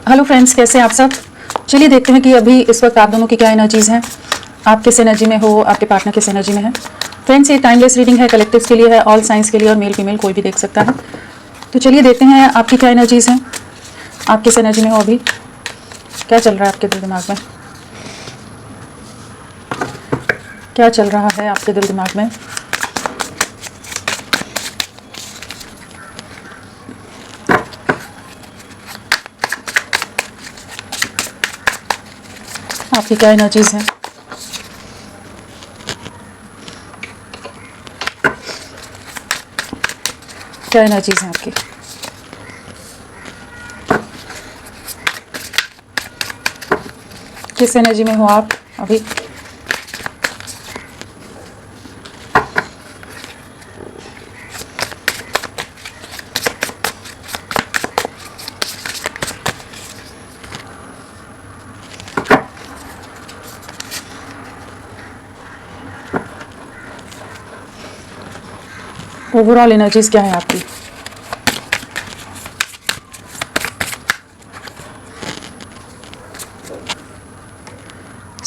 Hello friends, कैसे हैं आप सब। चलिए देखते हैं कि अभी इस वक्त आप दोनों की क्या एनर्जीज़ हैं। आप किस एनर्जी में हो, आपके पार्टनर किस एनर्जी में है। फ्रेंड्स, ये टाइमलेस रीडिंग है, कलेक्टिव्स के लिए है, ऑल साइंस के लिए, और मेल फीमेल कोई भी देख सकता है। तो चलिए देखते हैं आपकी क्या एनर्जीज़ हैं, आप किस एनर्जी में हो, अभी क्या चल रहा है आपके दिल दिमाग में, क्या चल रहा है आपके दिल दिमाग में। आपकी क्या एनर्जीज़ हैं। क्या एनर्जीज़ हैं आपकी। किस एनर्जी में हो आप अभी। ओवरऑल एनर्जीज क्या है आपकी।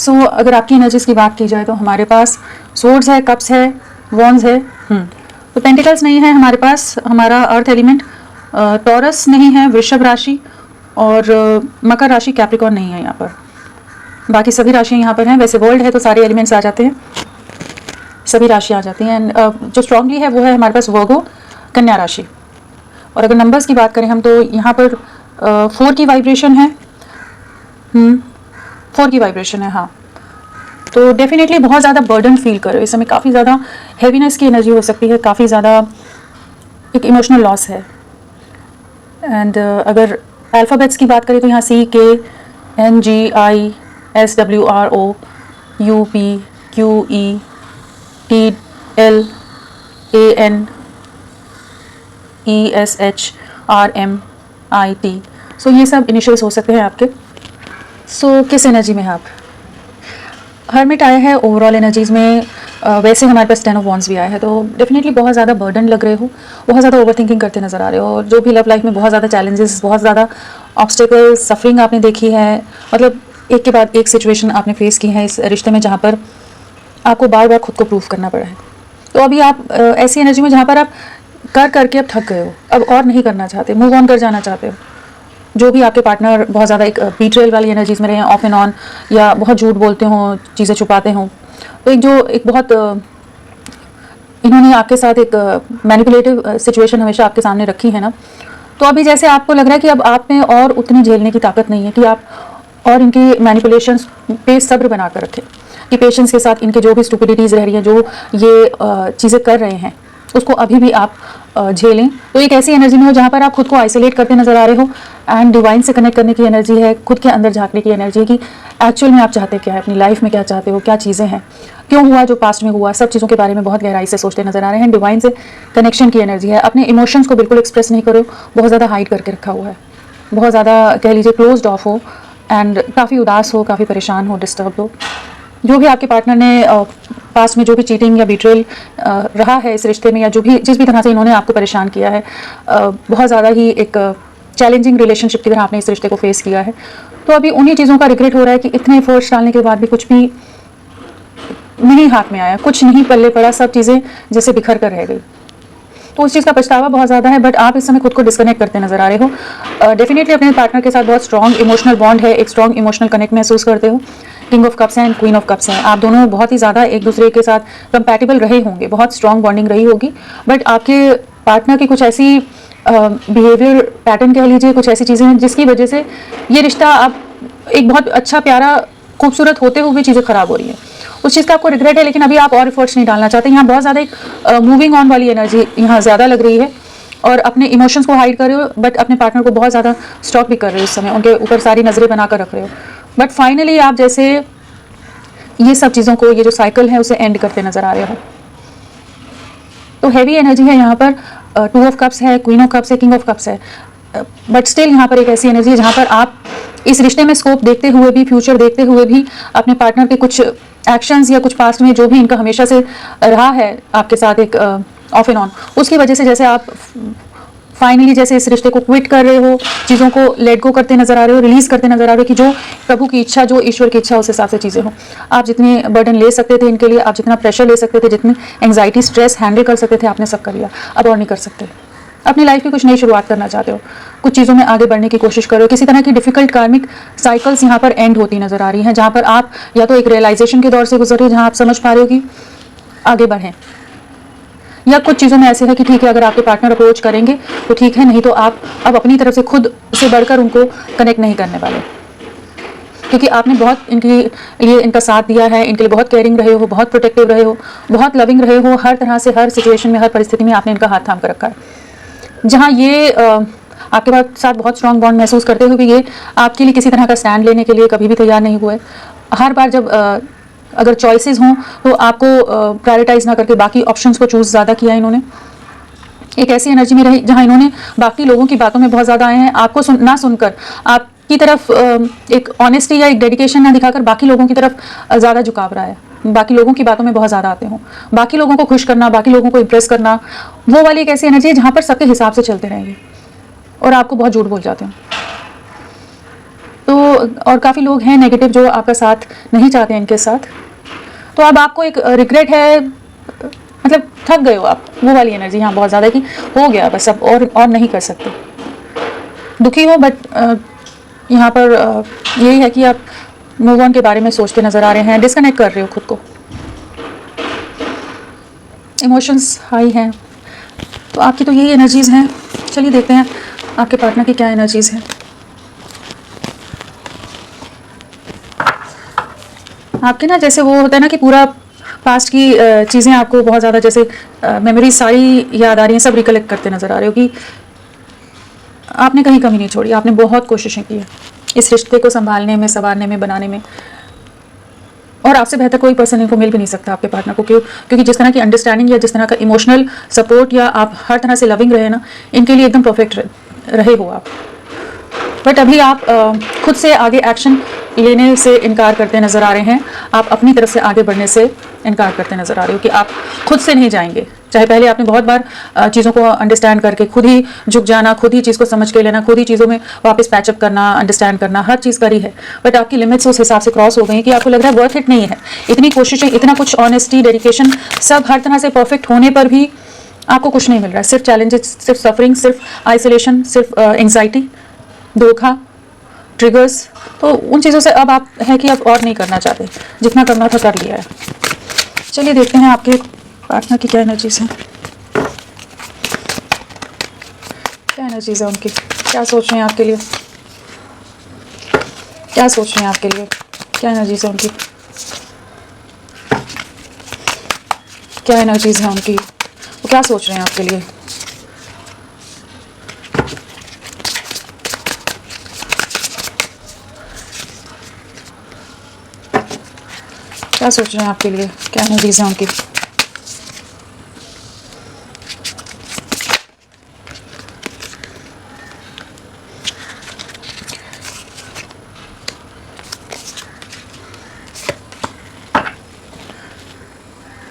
अगर आपकी एनर्जीज की बात की जाए तो हमारे पास सोर्ड्स है, कप्स है, वॉन्ड्स है। तो पेंटिकल्स नहीं है हमारे पास, हमारा अर्थ एलिमेंट। टॉरस नहीं है, वृषभ राशि और मकर राशि, कैप्रिकॉर्न नहीं है यहाँ पर। बाकी सभी राशियाँ यहाँ पर हैं। वैसे वर्ल्ड है तो सारे एलिमेंट्स आ जाते हैं, सभी राशियाँ आ जाती हैं। एंड जो स्ट्रांगली है वो है हमारे पास वर्गो, कन्या राशि। और अगर नंबर्स की बात करें हम तो यहाँ पर 4 की वाइब्रेशन है। 4 की वाइब्रेशन है, हाँ। तो डेफिनेटली बहुत ज़्यादा बर्डन फील कर रहे हो इस समय, काफ़ी ज़्यादा हैवीनेस की एनर्जी हो सकती है, काफ़ी ज़्यादा एक इमोशनल लॉस है। एंड अगर अल्फ़ाबेट्स की बात करें तो यहाँ CKNGISWROUPQETLANESHRMIT। सो ये सब इनिशियल्स हो सकते हैं आपके। किस एनर्जी में है आप। हर्मिट आया है ओवरऑल एनर्जीज़ में। वैसे हमारे पास 10 ऑफ वॉन्ड्स भी आया है। तो डेफिनेटली बहुत ज़्यादा बर्डन लग रहे हो, बहुत ज़्यादा ओवर थिंकिंग करते नज़र आ रहे हो। और जो भी लव लाइफ में बहुत ज़्यादा चैलेंजेस, बहुत ज़्यादा ऑब्स्टेकल्स, सफरिंग आपने देखी है। मतलब एक के बाद एक सिचुएशन आपने फेस की है इस रिश्ते में, जहाँ पर आपको बार बार खुद को प्रूव करना पड़ा है। तो अभी आप ऐसी एनर्जी में जहाँ पर आप कर करके अब थक गए हो, अब और नहीं करना चाहते, मूव ऑन कर जाना चाहते हो। जो भी आपके पार्टनर बहुत ज़्यादा एक बीट्रेल वाली एनर्जीज में रहे हैं, ऑफ एंड ऑन, या बहुत झूठ बोलते हों, चीज़ें छुपाते हों, तो एक बहुत इन्होंने आपके साथ एक मैनिपुलेटिव सिचुएशन हमेशा आपके सामने रखी है ना। तो अभी जैसे आपको लग रहा है कि अब आप में और उतनी झेलने की ताकत नहीं है कि आप और इनकी मैनिपुलेशंस पे सब्र बना कर रखें, कि पेशेंस के साथ इनके जो भी स्टुपिडिटीज़ रह रही हैं, जो ये चीज़ें कर रहे हैं, उसको अभी भी आप झेलें। तो एक ऐसी एनर्जी में हो जहाँ पर आप खुद को आइसोलेट करते नज़र आ रहे हो। एंड डिवाइन से कनेक्ट करने की एनर्जी है, खुद के अंदर झांकने की एनर्जी है कि एक्चुअल में आप चाहते क्या है, अपनी लाइफ में क्या चाहते हो, क्या चीज़ें हैं, क्यों हुआ जो पास्ट में हुआ, सब चीज़ों के बारे में बहुत गहराई से सोचते नज़र आ रहे हैं। डिवाइन से कनेक्शन की एनर्जी है। अपने इमोशंस को बिल्कुल एक्सप्रेस नहीं करो, बहुत ज़्यादा हाइड करके रखा हुआ है, बहुत ज़्यादा कह लीजिए क्लोज्ड ऑफ हो, एंड काफ़ी उदास हो, काफ़ी परेशान हो, डिस्टर्ब हो। जो भी आपके पार्टनर ने पास्ट में जो भी चीटिंग या बिट्रेल रहा है इस रिश्ते में, या जिस भी तरह से इन्होंने आपको परेशान किया है, बहुत ज़्यादा ही एक चैलेंजिंग रिलेशनशिप की तरह आपने इस रिश्ते को फेस किया है। तो अभी उन्हीं चीज़ों का रिग्रेट हो रहा है कि इतने एफर्ट्स डालने के बाद भी कुछ भी नहीं हाथ में आया, कुछ नहीं पल्ले पड़ा, सब चीज़ें जैसे बिखर कर रह गई। तो उस चीज़ का पछतावा बहुत ज़्यादा है। बट आप इस समय खुद को डिस्कनेक्ट करते नजर आ रहे हो। डेफिनेटली अपने पार्टनर के साथ बहुत स्ट्रॉन्ग इमोशनल बॉन्ड है, एक स्ट्रॉन्ग इमोशनल कनेक्ट महसूस करते हो। King of cups and queen of cups हैं, आप दोनों बहुत ही ज़्यादा एक दूसरे के साथ कंपैटिबल रहे होंगे, बहुत स्ट्रॉन्ग बॉन्डिंग रही होगी। बट आपके पार्टनर की कुछ ऐसी बिहेवियर पैटर्न कह लीजिए, कुछ ऐसी चीज़ें हैं जिसकी वजह से ये रिश्ता अब एक बहुत अच्छा, प्यारा, खूबसूरत होते हुए चीज़ें ख़राब हो रही हैं। उस चीज़ का आपको रिग्रेट है, लेकिन अभी आप और एफर्ट्स नहीं डालना चाहते। यहाँ बहुत ज़्यादा एक मूविंग ऑन वाली एनर्जी यहाँ ज़्यादा लग रही है, और अपने इमोशंस को हाइड कर रहे हो, बट अपने पार्टनर को बहुत ज़्यादा स्टॉक भी कर रहे हो इस समय, उनके ऊपर सारी नज़रें बना कर रख रहे हो। बट फाइनली आप जैसे ये सब चीज़ों को, ये जो साइकिल है उसे एंड करते नज़र आ रहे हो। तो हैवी एनर्जी है यहाँ पर। 2 ऑफ कप्स है, क्वीन ऑफ कप्स है, किंग ऑफ कप्स है। बट स्टिल यहाँ पर एक ऐसी एनर्जी है जहाँ पर आप इस रिश्ते में स्कोप देखते हुए भी, फ्यूचर देखते हुए भी, अपने पार्टनर के कुछ एक्शंस या कुछ पास्ट में जो भी इनका हमेशा से रहा है आपके साथ एक ऑफ एंड ऑन, उसकी वजह से जैसे आप फाइनली जैसे इस रिश्ते को क्विट कर रहे हो, चीज़ों को लेट गो करते नजर आ रहे हो, रिलीज करते नजर आ रहे हो कि जो प्रभु की इच्छा, जो ईश्वर की इच्छा, उस हिसाब से चीज़ें हो। आप जितनी बर्डन ले सकते थे इनके लिए, आप जितना प्रेशर ले सकते थे, जितनी एंग्जाइटी स्ट्रेस हैंडल कर सकते थे, आपने सब कर लिया। अब और नहीं कर सकते। अपनी लाइफ की कुछ नई शुरुआत करना चाहते हो, कुछ चीज़ों में आगे बढ़ने की कोशिश करो। किसी तरह की डिफिकल्ट कार्मिक साइकिल्स यहाँ पर एंड होती नजर आ रही हैं, जहाँ पर आप या तो एक रियलाइजेशन के दौर से गुजर रहे हो, जहाँ आप समझ पा रहे हो कि आगे बढ़ें, या कुछ चीज़ों में ऐसे है कि ठीक है, अगर आपके पार्टनर अप्रोच करेंगे तो ठीक है, नहीं तो आप अब अपनी तरफ से खुद से बढ़कर उनको कनेक्ट नहीं करने वाले, क्योंकि आपने बहुत इनके लिए इनका साथ दिया है, इनके लिए बहुत केयरिंग रहे हो, बहुत प्रोटेक्टिव रहे हो, बहुत लविंग रहे हो, हर तरह से, हर सिचुएशन में, हर परिस्थिति में आपने इनका हाथ थाम कर रखा है। जहाँ ये आपके साथ बहुत स्ट्रांग बॉन्ड महसूस करते हुए भी ये आपके लिए किसी तरह का स्टैंड लेने के लिए कभी भी तैयार नहीं हुए। हर बार जब अगर चॉइसेस हों तो आपको प्रायोरिटाइज ना करके बाकी ऑप्शंस को चूज़ ज़्यादा किया इन्होंने। एक ऐसी एनर्जी में रही जहाँ इन्होंने बाकी लोगों की बातों में बहुत ज़्यादा आए हैं, आपको ना सुनकर, आपकी तरफ एक ऑनेस्टी या एक डेडिकेशन ना दिखाकर बाकी लोगों की तरफ ज़्यादा झुकाव रहा है, बाकी लोगों की बातों में बहुत ज़्यादा आते हों, बाकी लोगों को खुश करना, बाकी लोगों को इम्प्रेस करना, वो वाली एक ऐसी एनर्जी है जहाँ पर सबके हिसाब से चलते रहेंगे और आपको बहुत झूठ बोल जाते हैं। तो और काफ़ी लोग हैं नेगेटिव जो आपका साथ नहीं चाहते हैं इनके साथ। तो अब आपको एक रिग्रेट है, मतलब थक गए हो आप, वो वाली एनर्जी यहाँ बहुत ज़्यादा है कि हो गया बस, अब और नहीं कर सकते, दुखी हो। बट यहाँ पर यही है कि आप मूव ऑन के बारे में सोचते नज़र आ रहे हैं, डिस्कनेक्ट कर रहे हो खुद को, इमोशंस हाई हैं। तो आपकी तो यही एनर्जीज़ हैं। चलिए देखते हैं आपके पार्टनर की क्या एनर्जीज़ हैं। आपके ना जैसे वो होता है ना कि पूरा पास्ट की चीज़ें आपको बहुत ज़्यादा जैसे मेमोरी सारी याद आ रही हैं, सब रिकलेक्ट करते नज़र आ रहे हो कि आपने कहीं कमी नहीं छोड़ी, आपने बहुत कोशिशें की है इस रिश्ते को संभालने में, संवारने में, बनाने में, और आपसे बेहतर कोई पर्सन इनको मिल भी नहीं सकता आपके पार्टनर को। क्योंकि जिस तरह की अंडरस्टैंडिंग या जिस तरह का इमोशनल सपोर्ट या आप हर तरह से लविंग रहे ना, इनके लिए एकदम परफेक्ट रहे हो आप। बट अभी आप खुद से आगे एक्शन लेने से इनकार करते नज़र आ रहे हैं, आप अपनी तरफ से आगे बढ़ने से इनकार करते नज़र आ रहे हो कि आप खुद से नहीं जाएंगे। चाहे पहले आपने बहुत बार चीज़ों को अंडरस्टैंड करके खुद ही झुक जाना, खुद ही चीज़ को समझ के लेना, खुद ही चीज़ों में वापस पैचअप करना, अंडरस्टैंड करना, हर चीज़ करी है, बट आपकी लिमिट्स उस हिसाब से क्रॉस हो गई कि आपको लग रहा है वर्थ इट नहीं है। इतनी कोशिशें, इतना कुछ ऑनेस्टी, डेडिकेशन, सब हर तरह से परफेक्ट होने पर भी आपको कुछ नहीं मिल रहा है। सिर्फ चैलेंजेस, सिर्फ सफरिंग, सिर्फ आइसोलेशन, सिर्फ एंग्जाइटी, धोखा, ट्रिगर्स। तो उन चीज़ों से अब आप है कि अब और नहीं करना चाहते, जितना करना था कर लिया है। चलिए देखते हैं आपके पार्टनर की क्या एनर्जीज हैं, क्या एनर्जीज है उनकी, क्या सोच रहे हैं आपके लिए, क्या सोच रहे हैं आपके लिए, क्या एनर्जीज है उनकी, क्या एनर्जीज है उनकी, वो क्या सोच रहे हैं आपके लिए। क्या सोच रहे हैं आपके लिए, क्या एनर्जीज हैं उनकी।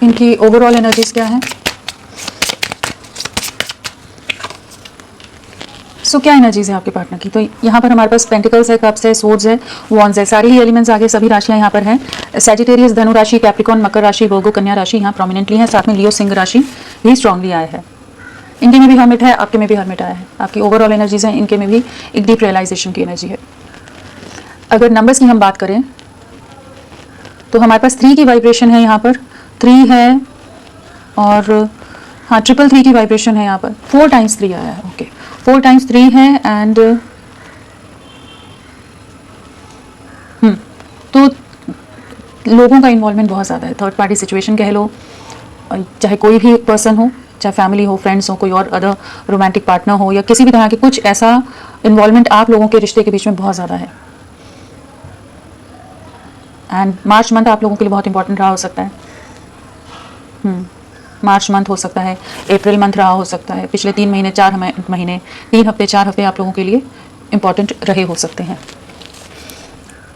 इनकी ओवरऑल एनर्जीज क्या हैं। सो क्या एनर्जीज है आपके पार्टनर की। तो यहाँ पर हमारे पास पेंटिकल्स है, कप्स है, सोर्ड्स है, वॉन्ड्स है, सारी ही एलिमेंट्स आगे सभी राशियाँ यहाँ पर हैं। सैजिटेरियस धनु राशि, कैप्रिकॉन मकर राशि, वर्गो कन्या राशि यहाँ प्रोमिनेंटली है, साथ में लियो सिंह राशि भी स्ट्रांगली आया है। इनके में भी हर्मिट है, आपके में भी हर्मिट आया है। आपकी ओवरऑल एनर्जीज हैं, इनके में भी एक डीप रियलाइजेशन की एनर्जी है। अगर नंबर्स की हम बात करें तो हमारे पास 3 की वाइब्रेशन है, यहाँ पर 3 है, और हाँ 333 की वाइब्रेशन है यहाँ पर। 4 टाइम्स 3 आया है, ओके 4 टाइम्स 3 है। एंड तो लोगों का इन्वॉल्वमेंट बहुत ज़्यादा है, थर्ड पार्टी सिचुएशन कह लो, चाहे कोई भी पर्सन हो, चाहे फैमिली हो, फ्रेंड्स हो, कोई और अदर रोमांटिक पार्टनर हो, या किसी भी तरह के कुछ ऐसा इन्वॉल्वमेंट आप लोगों के रिश्ते के बीच में बहुत ज़्यादा है। एंड मार्च मंथ आप लोगों के लिए बहुत इंपॉर्टेंट रहा हो सकता है। मार्च मंथ हो सकता है, अप्रैल मंथ रहा हो सकता है, पिछले 3 महीने 4 महीने 3 हफ्ते 4 हफ्ते आप लोगों के लिए इंपॉर्टेंट रहे हो सकते हैं।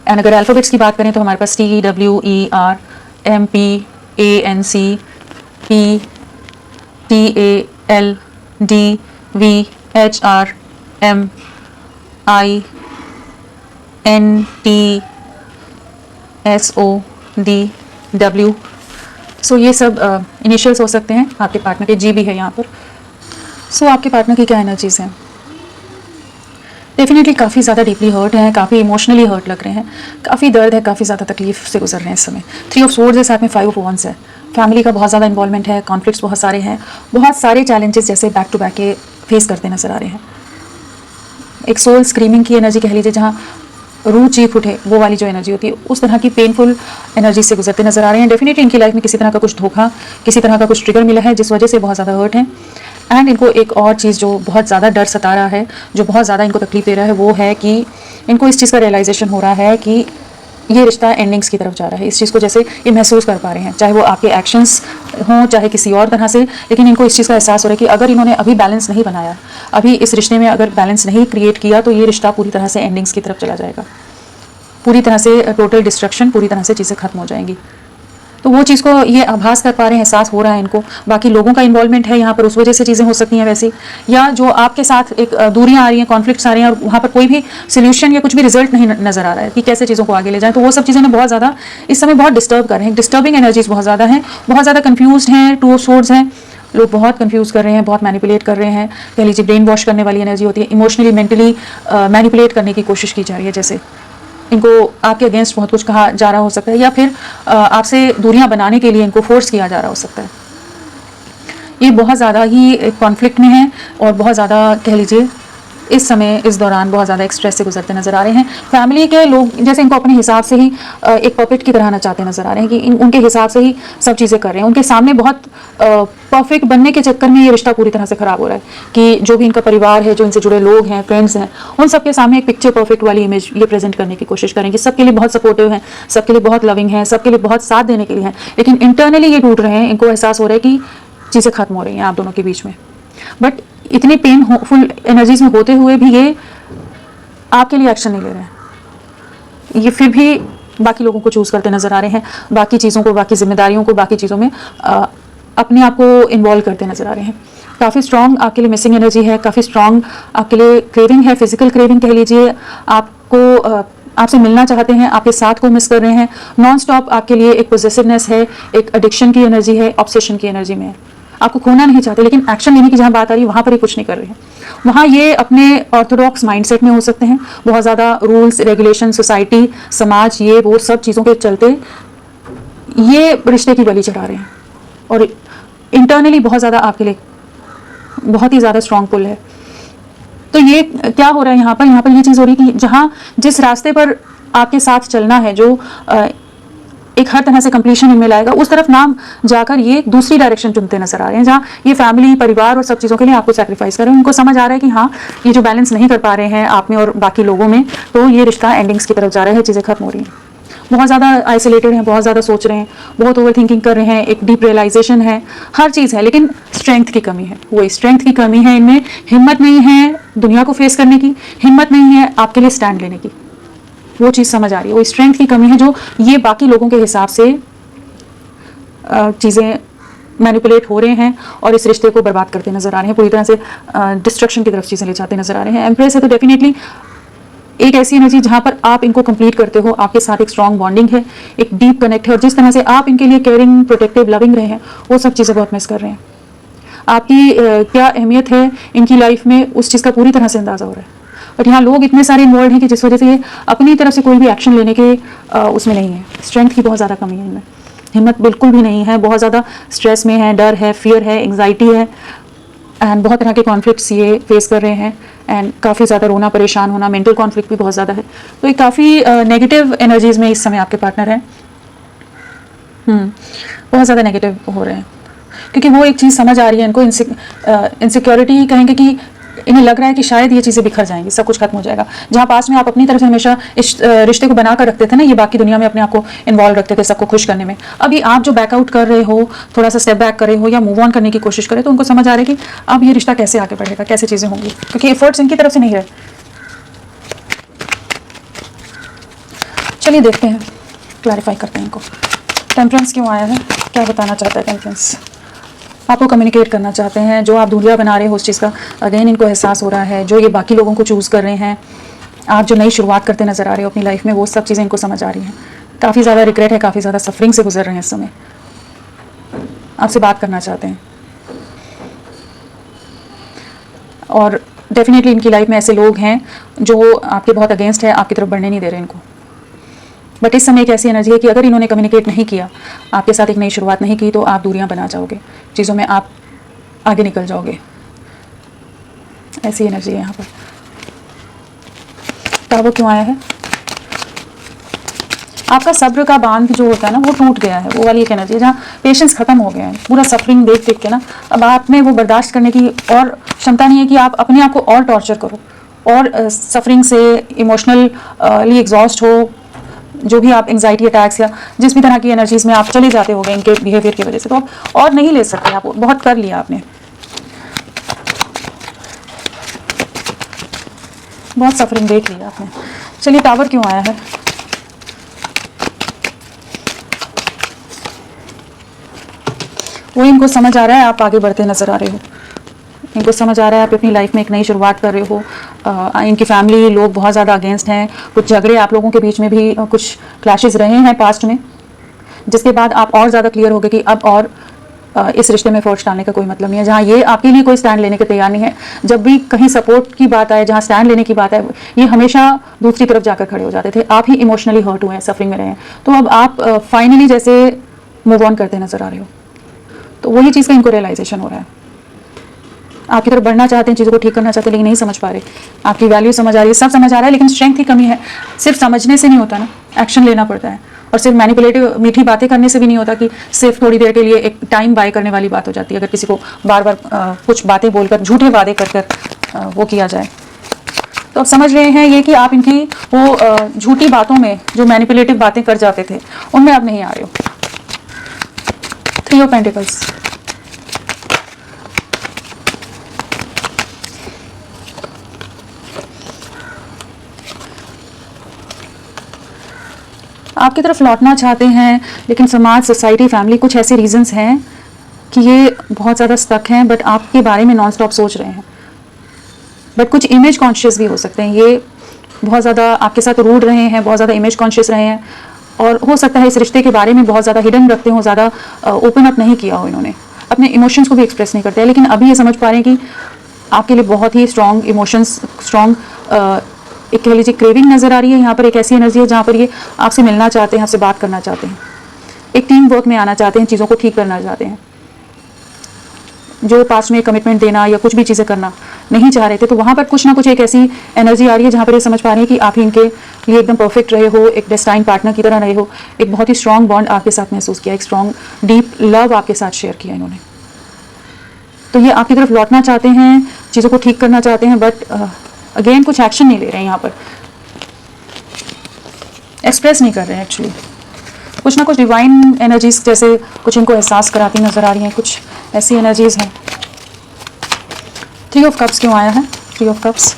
एंड अगर अल्फ़ाबेट्स की बात करें तो हमारे पास TWER MP ANC PTALDVE HRMINTSODW। सो ये सब इनिशियल्स हो सकते हैं आपके पार्टनर के। जी भी है यहाँ पर। सो आपके पार्टनर की क्या एनर्जीज हैं? डेफिनेटली काफ़ी ज़्यादा डीपली हर्ट हैं, काफ़ी इमोशनली हर्ट लग रहे हैं, काफ़ी दर्द है, काफ़ी ज़्यादा तकलीफ से गुजर रहे हैं इस समय। 3 ऑफ सोर्ड्स है, साथ में 5 ऑफ वॉन्ड्स है। फैमिली का बहुत ज़्यादा इन्वॉल्वमेंट है, कॉन्फ्लिक्ट्स बहुत सारे हैं, बहुत सारे चैलेंजेस जैसे बैक टू बैक के फेस करते नजर आ रहे हैं। एक सोल स्क्रीमिंग की एनर्जी कह लीजिए, जहाँ रूह चीख उठे, वो वाली जो एनर्जी होती है, उस तरह की पेनफुल एनर्जी से गुजरते नजर आ रहे हैं। डेफिनेटली इनकी लाइफ में किसी तरह का कुछ धोखा, किसी तरह का कुछ ट्रिगर मिला है, जिस वजह से बहुत ज़्यादा हर्ट है। एंड इनको एक और चीज़ जो बहुत ज़्यादा डर सता रहा है, जो बहुत ज़्यादा इनको तकलीफ दे रहा है, वो है कि इनको इस चीज़ का रियलाइजेशन हो रहा है कि ये रिश्ता एंडिंग्स की तरफ जा रहा है। इस चीज़ को जैसे ये महसूस कर पा रहे हैं, चाहे वो आपके एक्शंस हों, चाहे किसी और तरह से, लेकिन इनको इस चीज़ का एहसास हो रहा है कि अगर इन्होंने अभी बैलेंस नहीं बनाया, अभी इस रिश्ते में अगर बैलेंस नहीं क्रिएट किया, तो ये रिश्ता पूरी तरह से एंडिंग्स की तरफ चला जाएगा, पूरी तरह से टोटल डिस्ट्रक्शन, पूरी तरह से चीज़ें खत्म हो जाएंगी। तो वो चीज़ को ये आभास कर पा रहे हैं, एहसास हो रहा है इनको। बाकी लोगों का इन्वॉल्वमेंट है यहाँ पर, उस वजह से चीज़ें हो सकती हैं वैसी, या जो आपके साथ एक दूरियाँ आ रही हैं, कॉन्फ्लिक्ट्स आ रहे हैं, और वहाँ पर कोई भी सोल्यूशन या कुछ भी रिजल्ट नहीं नजर आ रहा है कि कैसे चीज़ों को आगे ले जाएं। तो वो सब चीज़ें बहुत ज़्यादा इस समय बहुत डिस्टर्ब कर रहे हैं। डिस्टर्बिंग एनर्जीज बहुत ज़्यादा हैं, बहुत ज़्यादा कन्फ्यूज हैं। 2 ऑफ सोर्ड्स हैं, लोग बहुत कंफ्यूज कर रहे हैं, बहुत मैनिपुलेट कर रहे हैं, कह लीजिए ब्रेन वॉश करने वाली एनर्जी होती है। इमोशनली, मेंटली मैनिपुलेट करने की कोशिश की जा रही है, जैसे इनको आपके अगेंस्ट बहुत कुछ कहा जा रहा हो सकता है, या फिर आपसे दूरियां बनाने के लिए इनको फोर्स किया जा रहा हो सकता है। ये बहुत ज़्यादा ही कॉन्फ्लिक्ट में है, और बहुत ज़्यादा कह लीजिए इस समय, इस दौरान बहुत ज़्यादा स्ट्रेस से गुजरते नजर आ रहे हैं। फैमिली के लोग जैसे इनको अपने हिसाब से ही एक पपेट की तरह नचाते नजर आ रहे हैं, कि उनके हिसाब से ही सब चीज़ें कर रहे हैं। उनके सामने बहुत परफेक्ट बनने के चक्कर में ये रिश्ता पूरी तरह से ख़राब हो रहा है, कि जो भी इनका परिवार है, जो इनसे जुड़े लोग हैं, फ्रेंड्स हैं, उन सबके सामने एक पिक्चर परफेक्ट वाली इमेज ये प्रेजेंट करने की कोशिश करेंगे। सबके लिए बहुत सपोर्टिव हैं, सबके लिए बहुत लविंग हैं, सबके लिए बहुत साथ देने के लिए हैं, लेकिन इंटरनली ये टूट रहे हैं। इनको एहसास हो रहा है कि चीज़ें खत्म हो रही हैं आप दोनों के बीच में। बट इतनी पेनफुल एनर्जीज में होते हुए भी ये आपके लिए एक्शन नहीं ले रहे हैं। ये फिर भी बाकी लोगों को चूज करते नजर आ रहे हैं, बाकी चीज़ों को, बाकी जिम्मेदारियों को, बाकी चीज़ों में अपने आप को इन्वॉल्व करते नजर आ रहे हैं। काफ़ी स्ट्रॉन्ग आपके लिए मिसिंग एनर्जी है, काफ़ी स्ट्रॉन्ग आपके लिए क्रेविंग है, फिजिकल क्रेविंग कह लीजिए। आपको आपसे मिलना चाहते हैं, आपके साथ को मिस कर रहे हैं। नॉन स्टॉप आपके लिए एक पोजेसिवनेस है, एक एडिक्शन की एनर्जी है, ऑब्सेशन की एनर्जी में है। आपको खोना नहीं चाहते, लेकिन एक्शन लेने की जहाँ बात आ रही है, वहाँ पर ही कुछ नहीं कर रहे हैं। वहाँ ये अपने ऑर्थोडॉक्स माइंडसेट में हो सकते हैं, बहुत ज़्यादा रूल्स रेगुलेशन, सोसाइटी, समाज, ये वो सब चीज़ों के चलते ये रिश्ते की बलि चढ़ा रहे हैं, और इंटरनली बहुत ज़्यादा आपके लिए बहुत ही ज़्यादा स्ट्रॉन्ग पुल है। तो ये क्या हो रहा है यहाँ पर ये चीज़ हो रही है कि जहाँ जिस रास्ते पर आपके साथ चलना है, जो एक हर तरह से कंप्लीशन इनमें लाएगा, उस तरफ नाम जाकर ये दूसरी डायरेक्शन चुनते नजर आ रहे हैं, जहाँ ये फैमिली, परिवार और सब चीज़ों के लिए आपको सैक्रिफाइस कर रहे हैं। उनको समझ आ रहा है कि हाँ, ये जो बैलेंस नहीं कर पा रहे हैं आप में और बाकी लोगों में, तो ये रिश्ता एंडिंग्स की तरफ जा रहा है, चीज़ें खत्म हो रही हैं। बहुत ज़्यादा आइसोलेटेड हैं, बहुत ज़्यादा सोच रहे हैं, बहुत ओवर थिंकिंग कर रहे हैं, एक डीप रियलाइजेशन है, हर चीज़ है, लेकिन स्ट्रेंथ की कमी है। वही स्ट्रेंथ की कमी है इनमें, हिम्मत नहीं है दुनिया को फेस करने की, हिम्मत नहीं है आपके लिए स्टैंड लेने की। वो चीज़ समझ आ रही है, वो स्ट्रेंथ की कमी है, जो ये बाकी लोगों के हिसाब से चीज़ें मैनिपुलेट हो रहे हैं और इस रिश्ते को बर्बाद करते नजर आ रहे हैं, पूरी तरह से डिस्ट्रक्शन की तरफ चीज़ें ले जाते नजर आ रहे हैं। एम्प्रेस है तो डेफिनेटली एक ऐसी एनर्जी जहाँ पर आप इनको कंप्लीट करते हो, आपके साथ एक स्ट्रॉन्ग बॉन्डिंग है, एक डीप कनेक्ट है, और जिस तरह से आप इनके लिए केयरिंग, प्रोटेक्टिव, लविंग रहे हैं, वो सब चीज़ें बहुत मिस कर रहे हैं। आपकी क्या अहमियत है इनकी लाइफ में, उस चीज़ का पूरी तरह से अंदाज़ा हो रहा है। और यहाँ लोग इतने सारे इन्वॉल्व हैं कि जिस वजह से ये अपनी तरफ से कोई भी एक्शन लेने के उसमें नहीं है। स्ट्रेंथ की बहुत ज़्यादा कमी है इनमें, हिम्मत बिल्कुल भी नहीं है, बहुत ज़्यादा स्ट्रेस में है, डर है, फियर है, एंग्जाइटी है, एंड बहुत तरह के कॉन्फ्लिक्ट्स ये फेस कर रहे हैं, एंड काफ़ी ज़्यादा रोना, परेशान होना, मेंटल कॉन्फ्लिक्ट भी बहुत ज़्यादा है। तो ये काफ़ी नेगेटिव एनर्जीज़ में इस समय आपके पार्टनर हैं, बहुत ज़्यादा नेगेटिव हो रहे हैं, क्योंकि वो एक चीज़ समझ आ रही है इनको, इनसिक्योरिटी कहेंगे कि इन्हें लग रहा है कि शायद ये चीज़ें बिखर जाएंगी, सब कुछ खत्म हो जाएगा। जहाँ पास में आप अपनी तरफ से हमेशा इस रिश्ते को बनाकर रखते थे ना, ये बाकी दुनिया में अपने आप को इन्वॉल्व रखते थे, सबको खुश करने में, अभी आप जो बैकआउट कर रहे हो, थोड़ा सा स्टेप बैक कर रहे हो या मूव ऑन करने की कोशिश करें, तो उनको समझ आ रहा है कि अब ये रिश्ता कैसे आगे बढ़ेगा, कैसे चीज़ें होंगी, क्योंकि एफर्ट्स इनकी तरफ से नहीं रहे। चलिए देखते हैं, क्लैरिफाई करते हैं इनको। टेम्परेंस क्यों आया है, क्या बताना चाहता है टेम्परेंस? आपको कम्युनिकेट करना चाहते हैं, जो आप दूरियां बना रहे हो उस चीज़ का अगेन इनको एहसास हो रहा है, जो ये बाकी लोगों को चूज़ कर रहे हैं, आप जो नई शुरुआत करते नज़र आ रहे हो अपनी लाइफ में, वो सब चीज़ें इनको समझ आ रही हैं। काफ़ी ज़्यादा रिग्रेट है, काफ़ी ज़्यादा सफरिंग से गुजर रहे हैं इस समय, आपसे बात करना चाहते हैं। और डेफिनेटली इनकी लाइफ में ऐसे लोग हैं जो आपके बहुत अगेंस्ट है, आपकी तरफ बढ़ने नहीं दे रहे इनको। बट इस समय एक ऐसी एनर्जी है कि अगर इन्होंने कम्युनिकेट नहीं किया, आपके साथ एक नई शुरुआत नहीं की, तो आप दूरियां बना जाओगे, चीज़ों में आप आगे निकल जाओगे। ऐसी एनर्जी है यहाँ पर। टावर क्यों आया है? आपका सब्र का बांध जो होता है ना वो टूट गया है, वो वाली एक एनर्जी है जहाँ पेशेंस खत्म हो गया है। पूरा सफरिंग देख देख के ना अब आप में वो बर्दाश्त करने की और क्षमता नहीं है कि आप अपने आप को और टॉर्चर करो और सफरिंग से इमोशनली एग्जॉस्ट हो। जो भी आप एंजाइटी अटैक्स या जिस भी तरह की एनर्जीज में आप चले जाते होगे इनके बिहेवियर की वजह से, तो आप और नहीं ले सकते, आप बहुत कर लिया आपने, बहुत सफरिंग देख लिया आपने। चलिए टावर क्यों आया है? वो इनको समझ आ रहा है आप आगे बढ़ते नजर आ रहे हो, इनको समझ आ रहा है आप अपनी लाइफ में एक नई शुरुआत कर रहे हो। इनकी फैमिली लोग बहुत ज़्यादा अगेंस्ट हैं, कुछ झगड़े आप लोगों के बीच में भी कुछ क्लैशेस रहे हैं पास्ट में, जिसके बाद आप और ज़्यादा क्लियर हो गए कि अब और इस रिश्ते में फोर्स डालने का कोई मतलब नहीं है। जहाँ ये आपके लिए कोई स्टैंड लेने के तैयार नहीं है, जब भी कहीं सपोर्ट की बात आए, जहाँ स्टैंड लेने की बात आए, ये हमेशा दूसरी तरफ जाकर खड़े हो जाते थे। आप ही इमोशनली हर्ट हुए हैं, सफरिंग में रहे हैं, तो अब आप फाइनली जैसे मूव ऑन करते नजर आ रहे हो। तो वही चीज़ का इनको रियलाइजेशन हो रहा है, आपकी तरफ बढ़ना चाहते हैं, चीज़ों को ठीक करना चाहते हैं, लेकिन नहीं समझ पा रहे। आपकी वैल्यू समझ आ रही है, सब समझ आ रहा है, लेकिन स्ट्रेंथ की कमी है। सिर्फ समझने से नहीं होता ना, एक्शन लेना पड़ता है। और सिर्फ मैनिपुलेटिव मीठी बातें करने से भी नहीं होता कि सिर्फ थोड़ी देर के लिए एक टाइम बाय करने वाली बात हो जाती है। अगर किसी को बार बार कुछ बातें बोलकर, झूठे वादे कर कर वो किया जाए, तो अब समझ रहे हैं ये कि आप इनकी वो झूठी बातों में जो मैनिपुलेटिव बातें कर जाते थे, उनमें अब नहीं आ रहे हो। 3 ऑफ पेंटिकल्स, आपकी तरफ लौटना चाहते हैं, लेकिन समाज, सोसाइटी, फैमिली, कुछ ऐसे रीजंस हैं कि ये बहुत ज़्यादा स्टक हैं, बट आपके बारे में नॉन स्टॉप सोच रहे हैं। बट कुछ इमेज कॉन्शियस भी हो सकते हैं, ये बहुत ज़्यादा आपके साथ रूड रहे हैं, बहुत ज़्यादा इमेज कॉन्शियस रहे हैं, और हो सकता है इस रिश्ते के बारे में बहुत ज़्यादा हिडन रखते हो, ज़्यादा ओपन अप नहीं किया हो इन्होंने, अपने इमोशंस को भी एक्सप्रेस नहीं करते हैं। लेकिन अभी ये समझ पा रहे हैं कि आपके लिए बहुत ही स्ट्रॉन्ग इमोशंस, स्ट्रॉन्ग एक कह लीजिए क्रेविंग नज़र आ रही है। यहाँ पर एक ऐसी एनर्जी है जहाँ पर ये आपसे मिलना चाहते हैं, आपसे बात करना चाहते हैं, एक टीम वर्क में आना चाहते हैं, चीज़ों को ठीक करना चाहते हैं। जो पास्ट में कमिटमेंट देना या कुछ भी चीज़ें करना नहीं चाह रहे थे, तो वहाँ पर कुछ ना कुछ एक ऐसी एनर्जी आ रही है जहाँ पर ये समझ पा रहे हैं कि आप ही इनके लिए एकदम परफेक्ट रहे हो, एक डेस्टाइन पार्टनर की तरह रहे हो, एक बहुत ही स्ट्रॉन्ग बॉन्ड आपके साथ महसूस किया, एक स्ट्रॉन्ग डीप लव आपके साथ शेयर किया इन्होंने। तो ये आपकी तरफ लौटना चाहते हैं, चीज़ों को ठीक करना चाहते हैं, बट अगेन कुछ एक्शन नहीं ले रहे हैं, यहाँ पर एक्सप्रेस नहीं कर रहे हैं। एक्चुअली कुछ ना कुछ डिवाइन एनर्जीज जैसे कुछ इनको एहसास कराती नजर आ रही हैं, कुछ ऐसी एनर्जीज हैं। 3 ऑफ कप्स क्यों आया है? 3 ऑफ कप्स,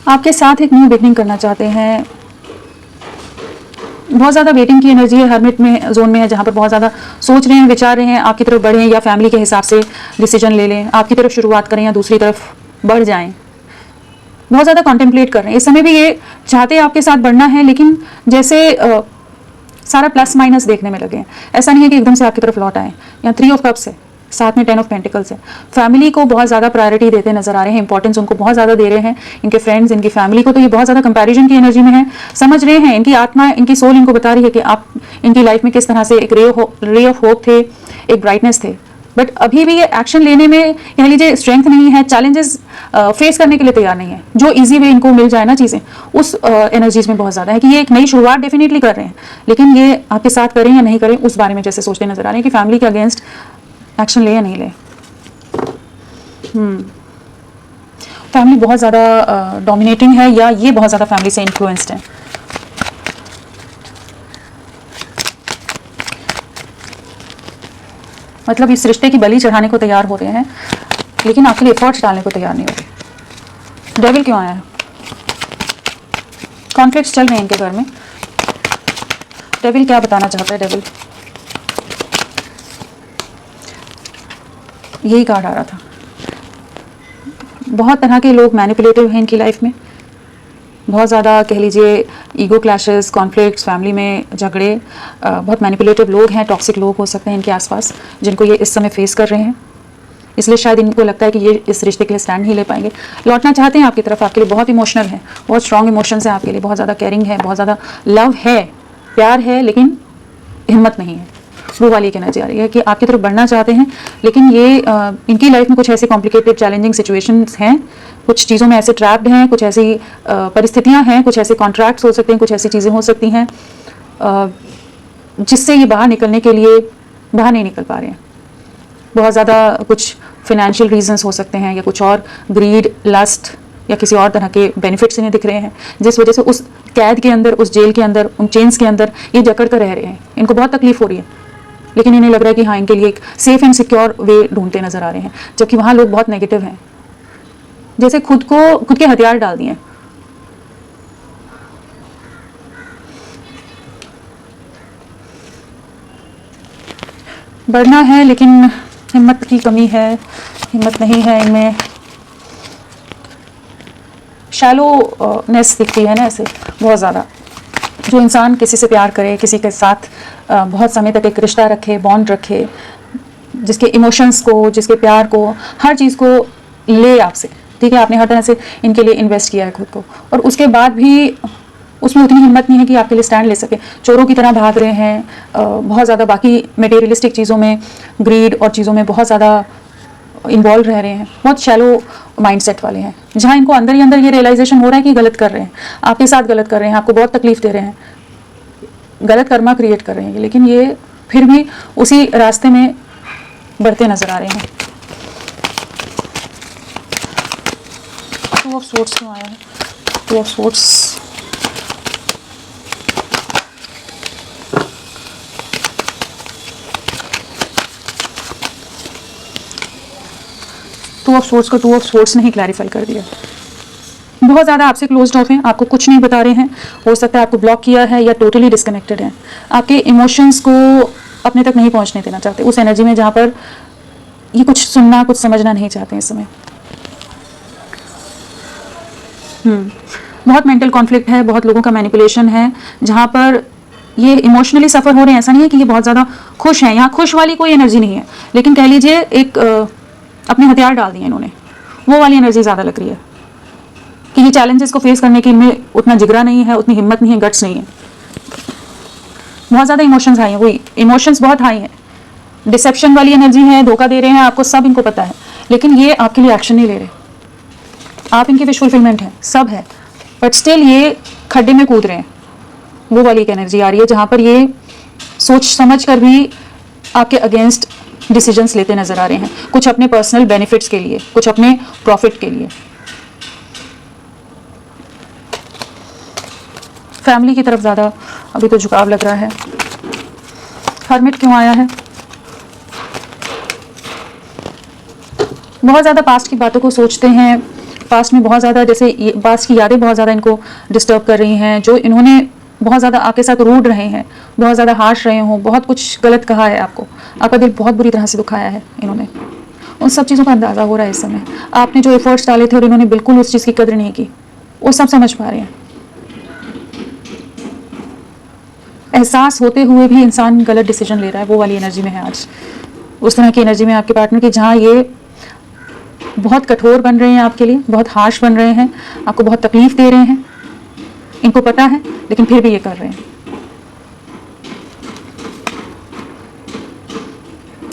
आपके साथ एक न्यू बिगनिंग करना चाहते हैं। बहुत ज़्यादा वेटिंग की एनर्जी है, हर्मिट में जोन में है, जहाँ पर बहुत ज़्यादा सोच रहे हैं, विचार रहे हैं, आपकी तरफ बढ़ें या फैमिली के हिसाब से डिसीजन ले लें, आपकी तरफ शुरुआत करें या दूसरी तरफ बढ़ जाएं। बहुत ज़्यादा कॉन्टेम्पलेट कर रहे हैं। इस समय भी ये चाहते हैं आपके साथ बढ़ना है, लेकिन जैसे सारा प्लस माइनस देखने में लगे हैं। ऐसा नहीं है कि एकदम से आपकी तरफ लौट आए। यहाँ 3 ऑफ कप्स है, साथ में 10 ऑफ पेंटिकल्स है। फैमिली को बहुत ज़्यादा प्रायोरिटी देते नजर आ रहे हैं, इंपॉर्टेंस उनको बहुत ज़्यादा दे रहे हैं, इनके फ्रेंड्स, इनकी फैमिली को। तो ये बहुत ज़्यादा कंपैरिजन की एनर्जी में है, समझ रहे हैं, इनकी आत्मा, इनकी सोल इनको बता रही है कि आप इनकी लाइफ में किस तरह से एक रे ऑफ होप थे, एक ब्राइटनेस थे। बट अभी भी ये एक्शन लेने में कह लीजिए स्ट्रेंथ नहीं है, चैलेंजेस फेस करने के लिए तैयार नहीं है। जो इजी वे इनको मिल जाए ना चीज़ें, उस एनर्जीज में बहुत ज़्यादा है कि ये एक नई शुरुआत डेफिनेटली कर रहे हैं, लेकिन ये आपके साथ करें या नहीं करें उस बारे में जैसे सोचते नजर आ रहे हैं कि फैमिली के अगेंस्ट एक्शन ले या नहीं ले। फैमिली बहुत ज़्यादा डोमिनेटिंग है या ये बहुत ज़्यादा फैमिली से इन्फ्लुएंस्ड है। मतलब इस रिश्ते की बलि चढ़ाने को तैयार हो रहे हैं, लेकिन आपके लिए एफर्ट्स डालने को तैयार नहीं हो रहे। डेविल क्यों आया है? कॉन्फ्लिक्ट्स चल रहे हैं इनके घर में। डेविल क्या बताना चाहता है? डेविल यही कार्ड आ रहा था। बहुत तरह के लोग मैनिपुलेटिव हैं इनकी लाइफ में, बहुत ज़्यादा कह लीजिए ईगो क्लैशेस, कॉन्फ्लिक्ट्स, फैमिली में झगड़े, बहुत मैनिपुलेटिव लोग हैं, टॉक्सिक लोग हो सकते हैं इनके आसपास जिनको ये इस समय फेस कर रहे हैं। इसलिए शायद इनको लगता है कि ये इस रिश्ते के लिए स्टैंड नहीं ले पाएंगे, लौटना चाहते हैं आपकी तरफ, आपके लिए बहुत इमोशनल है, बहुत स्ट्रॉन्ग इमोशंस हैं आपके लिए, बहुत ज़्यादा केयरिंग है, बहुत ज़्यादा लव है, प्यार है, लेकिन हिम्मत नहीं है। वो वाली एक एनर्जी आ रही है कि आपकी तरफ बढ़ना चाहते हैं, लेकिन ये इनकी लाइफ में कुछ ऐसे कॉम्प्लिकेटेड चैलेंजिंग सिचुएशंस हैं, कुछ चीज़ों में ऐसे ट्रैप्ड हैं, कुछ ऐसी परिस्थितियां हैं, कुछ ऐसे कॉन्ट्रैक्ट्स हो सकते हैं, कुछ ऐसी चीज़ें हो सकती हैं जिससे ये बाहर निकलने के लिए बाहर नहीं निकल पा रहे हैं। बहुत ज़्यादा कुछ फिनेंशियल रीजंस हो सकते हैं, या कुछ और ग्रीड, लस्ट, या किसी और तरह के बेनिफिट्स इन्हें दिख रहे हैं, जिस वजह से उस कैद के अंदर, उस जेल के अंदर, उन चेन्स के अंदर ये जकड़ कर रह रहे हैं। इनको बहुत तकलीफ हो रही है, लेकिन इन्हें लग रहा है कि हाँ, इनके लिए एक सेफ एंड सिक्योर वे ढूंढते नजर आ रहे हैं, जबकि वहाँ लोग बहुत नेगेटिव हैं, जैसे खुद के हथियार डाल दिए। बढ़ना है लेकिन हिम्मत की कमी है, हिम्मत नहीं है इनमें, शैलोनेस दिखती है ना ऐसे बहुत ज़्यादा। जो इंसान किसी से प्यार करे, किसी के साथ बहुत समय तक एक रिश्ता रखे, बॉन्ड रखे, जिसके इमोशंस को, जिसके प्यार को, हर चीज़ को ले आपसे, ठीक है, आपने हर तरह से इनके लिए इन्वेस्ट किया है खुद को, और उसके बाद भी उसमें उतनी हिम्मत नहीं है कि आपके लिए स्टैंड ले सके। चोरों की तरह भाग रहे हैं, बहुत ज़्यादा बाकी मटेरियलिस्टिक चीज़ों में, ग्रीड और चीज़ों में बहुत ज़्यादा इन्वॉल्व रह रहे हैं, बहुत शैलो माइंडसेट वाले हैं, जहाँ इनको अंदर ही अंदर ये रियलाइजेशन हो रहा है कि गलत कर रहे हैं, आपके साथ गलत कर रहे हैं, आपको बहुत तकलीफ दे रहे हैं, गलत कर्मा क्रिएट कर रहे हैं, लेकिन ये फिर भी उसी रास्ते में बढ़ते नजर आ रहे हैं। टू ऑफ सोर्ड्स क्यों आया है? Two of swords, two of swords को टू ऑफ सोर्ड्स ने ही क्लैरिफाई कर दिया। बहुत ज़्यादा आपसे क्लोज्ड ऑफ हैं, आपको कुछ नहीं बता रहे हैं, हो सकता है आपको ब्लॉक किया है या टोटली डिस्कनेक्टेड हैं, आपके इमोशंस को अपने तक नहीं पहुंचने देना चाहते, उस एनर्जी में जहाँ पर ये कुछ सुनना, कुछ समझना नहीं चाहते इस समय। बहुत मेंटल कॉन्फ्लिक्ट है, बहुत लोगों का मैनिपुलेशन है, जहाँ पर ये इमोशनली सफ़र हो रहे हैं। ऐसा नहीं है कि ये बहुत ज़्यादा खुश हैं, यहाँ खुश वाली कोई एनर्जी नहीं है, लेकिन कह लीजिए एक अपने हथियार डाल दिए इन्होंने, वो वाली एनर्जी ज़्यादा लग रही है कि ये चैलेंजेस को फेस करने के इनमें उतना जिगरा नहीं है, उतनी हिम्मत नहीं है, गट्स नहीं है। बहुत ज़्यादा इमोशंस हाई हैं, वही इमोशंस बहुत हाई हैं, डिसेप्शन वाली एनर्जी है, धोखा दे रहे हैं आपको, सब इनको पता है, लेकिन ये आपके लिए एक्शन नहीं ले रहे। आप इनकी विश फुलफिलमेंट है, सब है, बट स्टिल ये खड्डे में कूद रहे हैं। वो वाली एक एनर्जी आ रही है जहाँ पर ये सोच समझ कर भी आपके अगेंस्ट डिसीजंस लेते नजर आ रहे हैं, कुछ अपने पर्सनल बेनिफिट्स के लिए, कुछ अपने प्रॉफिट के लिए। फैमिली की तरफ ज़्यादा अभी तो झुकाव लग रहा है। हर्मिट क्यों आया है? बहुत ज़्यादा पास्ट की बातों को सोचते हैं, पास्ट में बहुत ज़्यादा, जैसे पास्ट की यादें बहुत ज़्यादा इनको डिस्टर्ब कर रही हैं, जो इन्होंने बहुत ज़्यादा आपके साथ रूड रहे हैं, बहुत ज़्यादा हार्श रहे हों, बहुत कुछ गलत कहा है आपको, आपका दिल बहुत बुरी तरह से दुखाया है इन्होंने, उन सब चीज़ों का अंदाज़ा हो रहा है इस समय। आपने जो एफर्ट्स डाले थे और इन्होंने बिल्कुल उस चीज़ की कदर नहीं की, वो सब समझ पा रहे हैं। एहसास होते हुए भी इंसान गलत डिसीजन ले रहा है, वो वाली एनर्जी में है आज। उस तरह की एनर्जी में आपके पार्टनर की, जहाँ ये बहुत कठोर बन रहे हैं आपके लिए, बहुत हार्श बन रहे हैं, आपको बहुत तकलीफ दे रहे हैं, इनको पता है लेकिन फिर भी ये कर रहे हैं।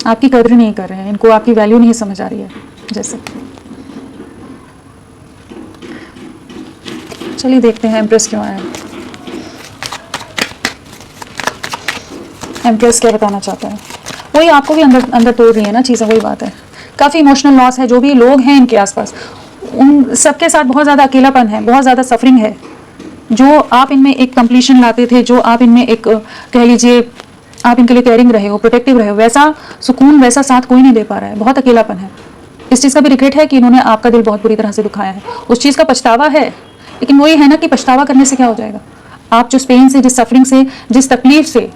आपकी कदर नहीं कर रहे हैं, इनको आपकी वैल्यू नहीं समझ आ रही है जैसे। चलिए देखते हैं एम्प्रेस क्यों आया है। एम्प्रेस क्या बताना चाहता है? वही आपको भी अंदर अंदर तोड़ रही है ना चीज़ें, वही बात है। काफ़ी इमोशनल लॉस है, जो भी लोग हैं इनके आसपास, उन सबके साथ बहुत ज़्यादा अकेलापन है, बहुत ज़्यादा सफरिंग है। जो आप इनमें एक कंप्लीशन लाते थे, जो आप इनमें एक कह लीजिए आप इनके लिए केयरिंग रहे हो, प्रोटेक्टिव रहे हो, वैसा सुकून, वैसा साथ कोई नहीं दे पा रहा है। बहुत अकेलापन है। इस चीज़ का भी रिग्रेट है कि इन्होंने आपका दिल बहुत बुरी तरह से दुखाया है, उस चीज़ का पछतावा है, लेकिन वही है ना कि पछतावा करने से क्या हो जाएगा। आप जिस पेन से, जिस सफरिंग से, जिस तकलीफ से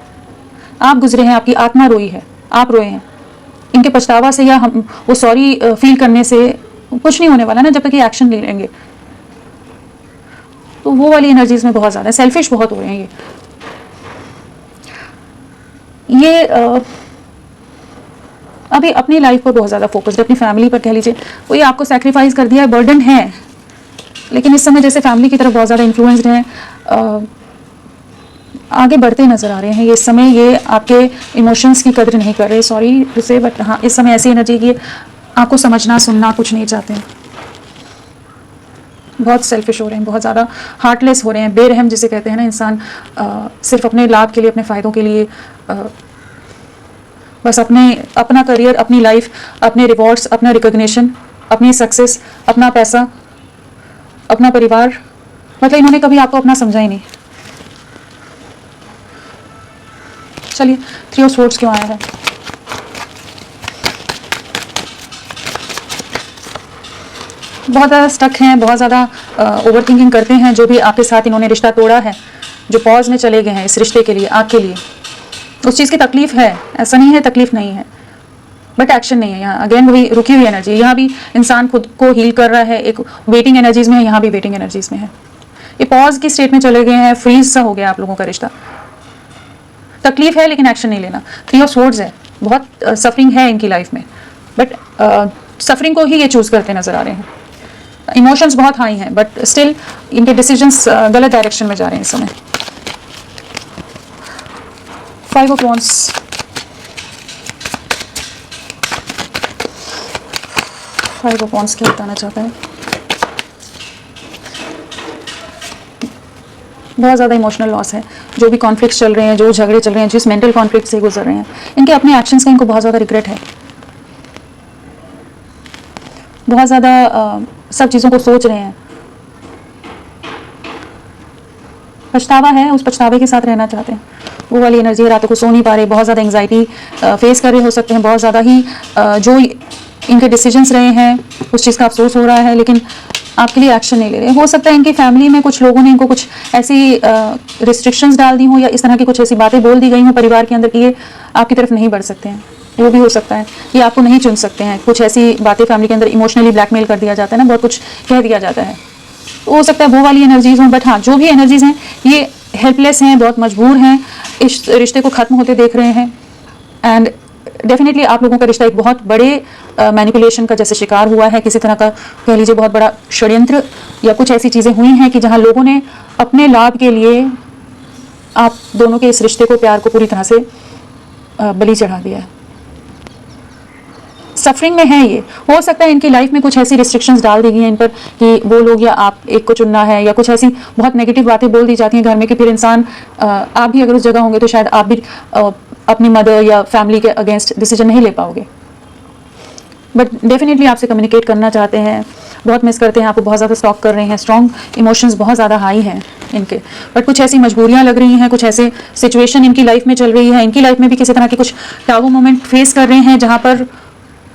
आप गुजरे हैं, आपकी आत्मा रोई है, आप रोए हैं, इनके पछतावा से या हम वो सॉरी फील करने से कुछ नहीं होने वाला ना, जब तक ये एक्शन नहीं लेंगे। तो वो वाली एनर्जीज में बहुत ज़्यादा सेल्फिश बहुत हो रहे हैं ये अभी अपनी लाइफ पर बहुत ज़्यादा फोकस्ड, अपनी फैमिली पर कह लीजिए। कोई आपको सेक्रीफाइस कर दिया है, बर्डन है, लेकिन इस समय जैसे फैमिली की तरफ बहुत ज़्यादा इन्फ्लुएंस्ड हैं, आगे बढ़ते नज़र आ रहे हैं। ये इस समय ये आपके इमोशंस की कदर नहीं कर रहे, सॉरी टू से, बट हाँ इस समय ऐसी एनर्जी की आपको समझना सुनना कुछ नहीं चाहते हैं। बहुत सेल्फिश हो रहे हैं, बहुत ज़्यादा हार्टलेस हो रहे हैं, बेरहम जिसे कहते हैं ना इंसान, सिर्फ अपने लाभ के लिए, अपने फ़ायदों के लिए, बस अपना करियर, अपनी लाइफ, अपने रिवॉर्ड्स, अपना रिकॉग्निशन, अपनी सक्सेस, अपना पैसा, अपना परिवार, मतलब इन्होंने कभी आपको अपना समझा ही नहीं। चलिए 3 ऑफ स्वॉर्ड्स क्यों आया है? बहुत ज़्यादा स्टक हैं, बहुत ज़्यादा ओवर थिंकिंग करते हैं। जो भी आपके साथ इन्होंने रिश्ता तोड़ा है, जो पॉज में चले गए हैं इस रिश्ते के लिए, आपके लिए, उस चीज़ की तकलीफ है, ऐसा नहीं है तकलीफ नहीं है, बट एक्शन नहीं है। यहाँ अगेन वही रुकी हुई एनर्जी, यहाँ भी इंसान खुद को हील कर रहा है, एक वेटिंग एनर्जीज में है, यहाँ भी वेटिंग एनर्जीज में है। ये पॉज की स्टेट में चले गए हैं, फ्रीज सा हो गया आप लोगों का रिश्ता। तकलीफ है लेकिन एक्शन नहीं लेना। 3 ऑफ स्वॉर्ड्स है, बहुत सफरिंग है इनकी लाइफ में, बट सफरिंग को ही ये चूज करते नजर आ रहे हैं। इमोशंस बहुत हाई हैं, बट स्टिल इनके डिसीजंस गलत डायरेक्शन में जा रहे हैं इस समय। 5 ऑफ वॉन्ड्स, 5 ऑफ वॉन्ड्स क्या बताना चाहता है? बहुत ज़्यादा इमोशनल लॉस है। जो भी कॉन्फ्लिक्ट्स चल रहे हैं, जो झगड़े चल रहे हैं, जिस मेंटल कॉन्फ्लिक्ट से गुजर रहे हैं, इनके अपने एक्शंस का इनको बहुत ज़्यादा रिग्रेट है। बहुत ज़्यादा सब चीज़ों को सोच रहे हैं, पछतावा है, उस पछतावे के साथ रहना चाहते हैं। वो वाली एनर्जी है, रातों को सो नहीं पा रहे, बहुत ज़्यादा एंग्जाइटी फेस कर रहे हो सकते हैं, बहुत ज़्यादा ही जो इनके डिसीजंस रहे हैं उस चीज़ का अफसोस हो रहा है, लेकिन आपके लिए एक्शन नहीं ले रहे। हो सकता है इनकी फैमिली में कुछ लोगों ने इनको कुछ ऐसी रिस्ट्रिक्शंस डाल दी हो, या इस तरह की कुछ ऐसी बातें बोल दी गई हों परिवार के अंदर कि ये आपकी तरफ नहीं बढ़ सकते हैं। वो भी हो सकता है कि आपको नहीं चुन सकते हैं। कुछ ऐसी बातें फैमिली के अंदर इमोशनली ब्लैकमेल कर दिया जाता है ना, बहुत कुछ कह दिया जाता है, तो हो सकता है वो वाली एनर्जीज हों। बट हाँ, जो भी एनर्जीज हैं ये हेल्पलेस हैं, बहुत मजबूर हैं, इस रिश्ते को ख़त्म होते देख रहे हैं। एंड डेफिनेटली आप लोगों का रिश्ता एक बहुत बड़े मैनिपुलेशन का जैसे शिकार हुआ है, किसी तरह का कह लीजिए बहुत बड़ा षड्यंत्र, या कुछ ऐसी चीज़ें हुई हैं कि जहां लोगों ने अपने लाभ के लिए आप दोनों के इस रिश्ते को, प्यार को पूरी तरह से बलि चढ़ा दिया है। सफरिंग में है ये। हो सकता है इनकी लाइफ में कुछ ऐसी रिस्ट्रिक्शंस डाल दी गई हैं इन पर कि वो लोग या आप एक को चुनना है, या कुछ ऐसी बहुत नेगेटिव बातें बोल दी जाती हैं घर में कि फिर इंसान, आप भी अगर उस जगह होंगे तो शायद आप भी अपनी मदर या फैमिली के अगेंस्ट डिसीजन नहीं ले पाओगे। बट डेफिनेटली आपसे कम्युनिकेट करना चाहते हैं, बहुत मिस करते हैं, आपको बहुत ज़्यादा स्टॉक कर रहे हैं, स्ट्रॉन्ग इमोशंस बहुत ज़्यादा हाई हैं इनके। बट कुछ ऐसी मजबूरियां लग रही हैं, कुछ ऐसे सिचुएशन इनकी लाइफ में चल रही है, इनकी लाइफ में भी किसी तरह के कुछ टाबू मोमेंट फेस कर रहे हैं, जहाँ पर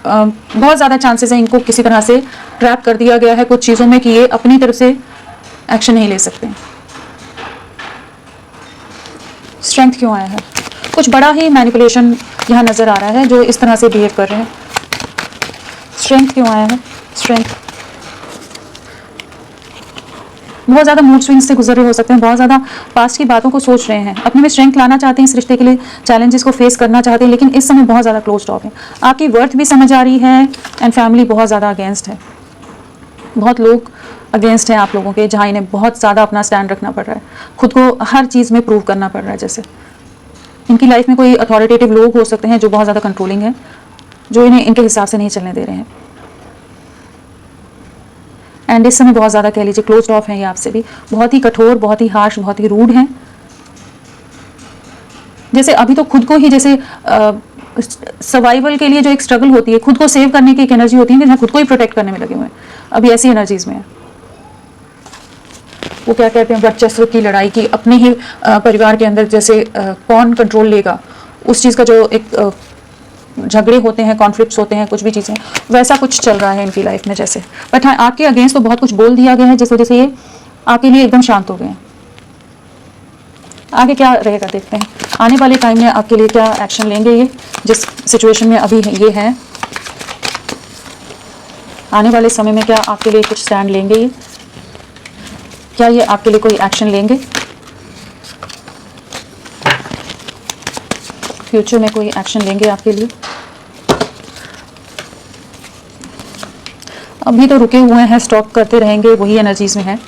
बहुत ज़्यादा चांसेस हैं इनको किसी तरह से ट्रैप कर दिया गया है कुछ चीज़ों में कि ये अपनी तरफ से एक्शन नहीं ले सकते। स्ट्रेंथ क्यों आया है? कुछ बड़ा ही मैनिपुलेशन यहाँ नज़र आ रहा है जो इस तरह से बिहेव कर रहे हैं। स्ट्रेंथ क्यों आया है? स्ट्रेंथ, बहुत ज़्यादा मूड स्विंग्स से गुजर रहे हो सकते हैं, बहुत ज़्यादा पास्ट की बातों को सोच रहे हैं, अपने में स्ट्रेंथ लाना चाहते हैं, इस रिश्ते के लिए चैलेंजेस को फेस करना चाहते हैं, लेकिन इस समय बहुत ज़्यादा क्लोज ऑफ है। आपकी वर्थ भी समझ आ रही है एंड फैमिली बहुत ज़्यादा अगेंस्ट है, बहुत लोग अगेंस्ट हैं आप लोगों के, जहाँ इन्हें बहुत ज़्यादा अपना स्टैंड रखना पड़ रहा है, खुद को हर चीज़ में प्रूव करना पड़ रहा है। जैसे इनकी लाइफ में कोई अथॉरिटेटिव लोग हो सकते हैं जो बहुत ज़्यादा कंट्रोलिंग है, जो इन्हें इनके हिसाब से नहीं चलने दे रहे हैं। एंड इस समय बहुत ज़्यादा कह लीजिए क्लोज ऑफ हैं ये आपसे भी, बहुत ही कठोर, बहुत ही हार्श, बहुत ही रूड हैं। जैसे अभी तो खुद को ही जैसे सर्वाइवल के लिए जो एक स्ट्रगल होती है, खुद को सेव करने की एक एनर्जी होती है, जहाँ खुद को ही प्रोटेक्ट करने में लगे हुए हैं, अभी ऐसी एनर्जीज में है। वो क्या कहते हैं, वर्चस्व की लड़ाई की, अपने ही परिवार के अंदर जैसे कौन कंट्रोल लेगा, उस चीज़ का जो एक झगड़े होते हैं, कॉन्फ्लिक्ट्स होते हैं, कुछ भी चीज़ें, वैसा कुछ चल रहा है इनकी लाइफ में जैसे। बट हाँ, आपके अगेंस्ट तो बहुत कुछ बोल दिया गया है जिस वजह से ये आपके लिए एकदम शांत हो गए हैं। आगे क्या रहेगा देखते हैं। आने वाले टाइम में आपके लिए क्या एक्शन लेंगे ये, जिस सिचुएशन में अभी ये है, आने वाले समय में क्या आपके लिए कुछ स्टैंड लेंगे ये, क्या ये आपके लिए कोई एक्शन लेंगे, फ्यूचर में कोई एक्शन लेंगे आपके लिए। अभी तो रुके हुए हैं, स्टॉप करते रहेंगे, वही एनर्जीज में है।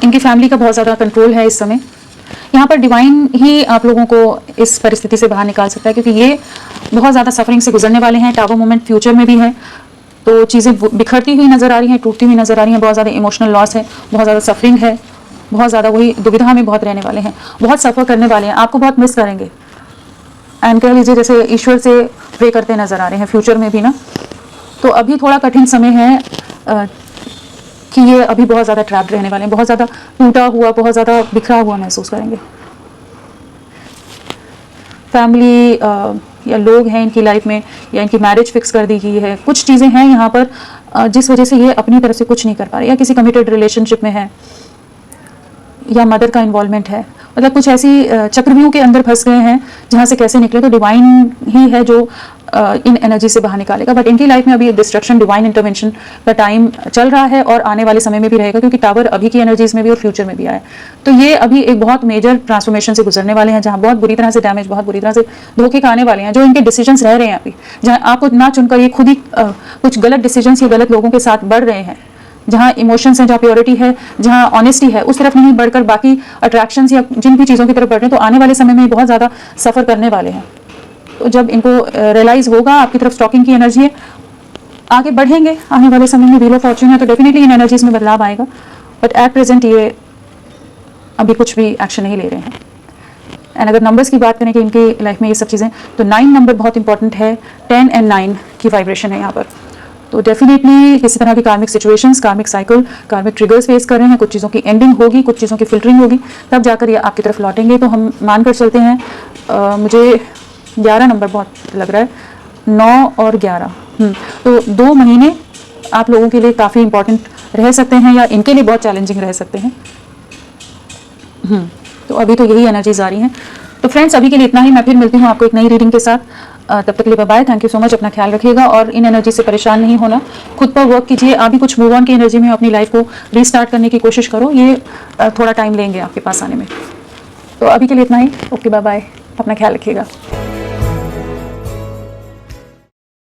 इनकी फैमिली का बहुत ज़्यादा कंट्रोल है इस समय। यहाँ पर डिवाइन ही आप लोगों को इस परिस्थिति से बाहर निकाल सकता है, क्योंकि ये बहुत ज़्यादा सफरिंग से गुजरने वाले हैं। टावर मोमेंट फ्यूचर में भी है, तो चीज़ें बिखरती हुई नज़र आ रही हैं, टूटती हुई नज़र आ रही हैं। बहुत ज़्यादा इमोशनल लॉस है, बहुत ज़्यादा सफरिंग है, बहुत ज़्यादा वही दुविधा में बहुत रहने वाले हैं, बहुत सफ़र करने वाले हैं, आपको बहुत मिस करेंगे। एंड कह लीजिए जैसे ईश्वर से प्रे करते नज़र आ रहे हैं फ्यूचर में भी ना। तो अभी थोड़ा कठिन समय है कि ये अभी बहुत ज़्यादा ट्रैप्ड रहने वाले हैं, बहुत ज़्यादा टूटा हुआ, बहुत ज़्यादा बिखरा हुआ महसूस करेंगे। फैमिली या लोग हैं इनकी लाइफ में, या इनकी मैरिज फिक्स कर दी गई है, कुछ चीज़ें हैं यहाँ पर जिस वजह से ये अपनी तरफ से कुछ नहीं कर पा रहे, या किसी कमिटेड रिलेशनशिप में है, या मदर का इन्वॉल्वमेंट है। मतलब कुछ ऐसी चक्रव्यूह के अंदर फंस गए हैं जहाँ से कैसे निकले, तो डिवाइन ही है जो इन एनर्जी से बाहर निकालेगा। बट इनकी लाइफ में अभी डिस्ट्रक्शन, डिवाइन इंटरवेंशन का टाइम चल रहा है और आने वाले समय में भी रहेगा, क्योंकि टावर अभी की एनर्जीज में भी और फ्यूचर में भी आया। तो ये अभी एक बहुत मेजर ट्रांसफॉर्मेशन से गुजरने वाले हैं, जहाँ बहुत बुरी तरह से डैमेज, बहुत बुरी तरह से धोखे खाने वाले हैं। जो इनके डिसीजंस रह रहे हैं अभी, जहाँ आपको ना चुनकर ये खुद ही कुछ गलत डिसीजंस या गलत लोगों के साथ बढ़ रहे हैं, जहाँ इमोशंस हैं, जहाँ प्योरिटी है, जहाँ ऑनेस्टी है, उस तरफ नहीं बढ़कर बाकी अट्रैक्शंस या जिन भी चीज़ों की तरफ बढ़ रहे हैं, तो आने वाले समय में बहुत ज़्यादा सफ़र करने वाले हैं। तो जब इनको रियलाइज़ होगा आपकी तरफ स्टॉकिंग की एनर्जी है, आगे बढ़ेंगे आने वाले समय में, व्हील ऑफ फॉर्च्यून है, तो डेफिनेटली इन एनर्जीज में बदलाव आएगा। बट एट प्रेजेंट ये अभी कुछ भी एक्शन नहीं ले रहे हैं। एंड अगर नंबर्स की बात करें कि इनकी लाइफ में ये सब चीज़ें, तो 9 नंबर बहुत इंपॉर्टेंट है। 10 और 9 की वाइब्रेशन है यहाँ पर। तो डेफिनेटली किसी तरह की कार्मिक सिचुएशंस, कार्मिक साइकिल, कार्मिक ट्रिगर्स फेस कर रहे हैं। कुछ चीज़ों की एंडिंग होगी, कुछ चीज़ों की फिल्टरिंग होगी, तब जाकर ये आपकी तरफ लौटेंगे। तो हम मानकर चलते हैं, मुझे 11 नंबर बहुत लग रहा है, 9 और 11। तो 2 महीने आप लोगों के लिए काफ़ी इंपॉर्टेंट रह सकते हैं, या इनके लिए बहुत चैलेंजिंग रह सकते हैं। तो अभी तो यही एनर्जीज आ रही हैं। तो फ्रेंड्स, अभी के लिए इतना ही। मैं फिर मिलती हूँ आपको एक नई रीडिंग के साथ। तब तक के लिए bye. Thank you so much. अपना ख्याल रखिएगा और इन एनर्जी से परेशान नहीं होना। खुद पर वर्क कीजिए। अभी कुछ मूव ऑन की एनर्जी में अपनी लाइफ को रीस्टार्ट करने की कोशिश करो। ये थोड़ा टाइम लेंगे आपके पास आने में। तो अभी के लिए इतना ही। Okay, bye bye. अपना ख्याल रखिएगा।